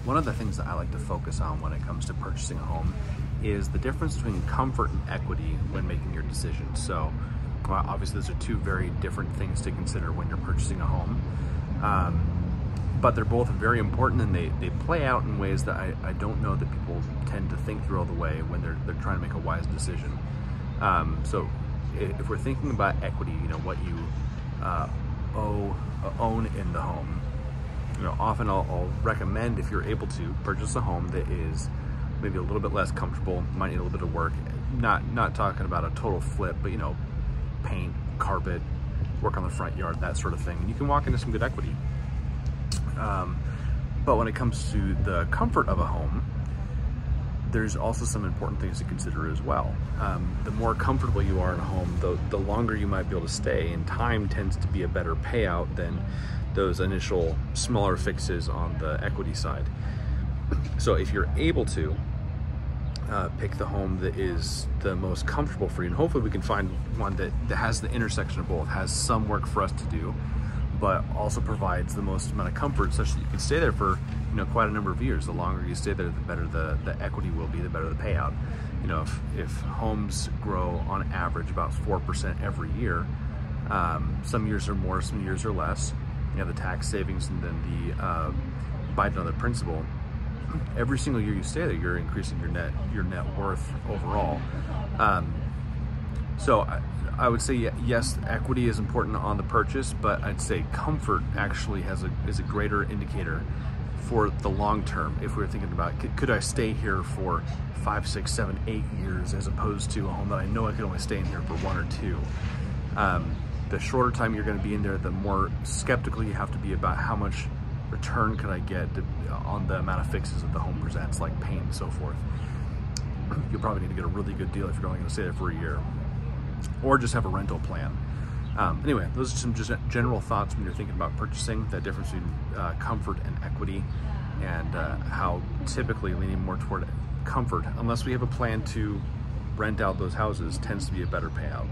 One of the things that I like to focus on when it comes to purchasing a home is the difference between comfort and equity when making your decision. So obviously those are two very different things to consider when you're purchasing a home. But they're both very important, and they play out in ways that I don't know that people tend to think through all the way when they're trying to make a wise decision. So if we're thinking about equity, what you own in the home, often I'll recommend, if you're able to, purchase a home that is maybe a little bit less comfortable, might need a little bit of work. Not talking about a total flip, but paint, carpet, work on the front yard, that sort of thing. And you can walk into some good equity. But when it comes to the comfort of a home, there's also some important things to consider as well. The more comfortable you are in a home, the longer you might be able to stay, and time tends to be a better payout than those initial smaller fixes on the equity side. So if you're able to pick the home that is the most comfortable for you, and hopefully we can find one that has the intersection of both, has some work for us to do, but also provides the most amount of comfort such that you can stay there for quite a number of years. The longer you stay there, the better the equity will be, the better the payout. If homes grow on average about 4% every year, some years are more, some years are less. You have the tax savings and then the bite on the principal. Every single year you stay there, you're increasing your net worth overall. So I would say yes, equity is important on the purchase, but I'd say comfort actually is a greater indicator for the long term. If we were thinking about, could I stay here for 5, 6, 7, 8 years, as opposed to a home that I know I could only stay in here for 1 or 2. The shorter time you're going to be in there, the more skeptical you have to be about how much return could I get on the amount of fixes that the home presents, like paint and so forth. You'll probably need to get a really good deal if you're only going to stay there for a year, or just have a rental plan. Anyway, those are some just general thoughts when you're thinking about purchasing, that difference between comfort and equity, and how typically leaning more toward comfort, unless we have a plan to rent out those houses, tends to be a better payout.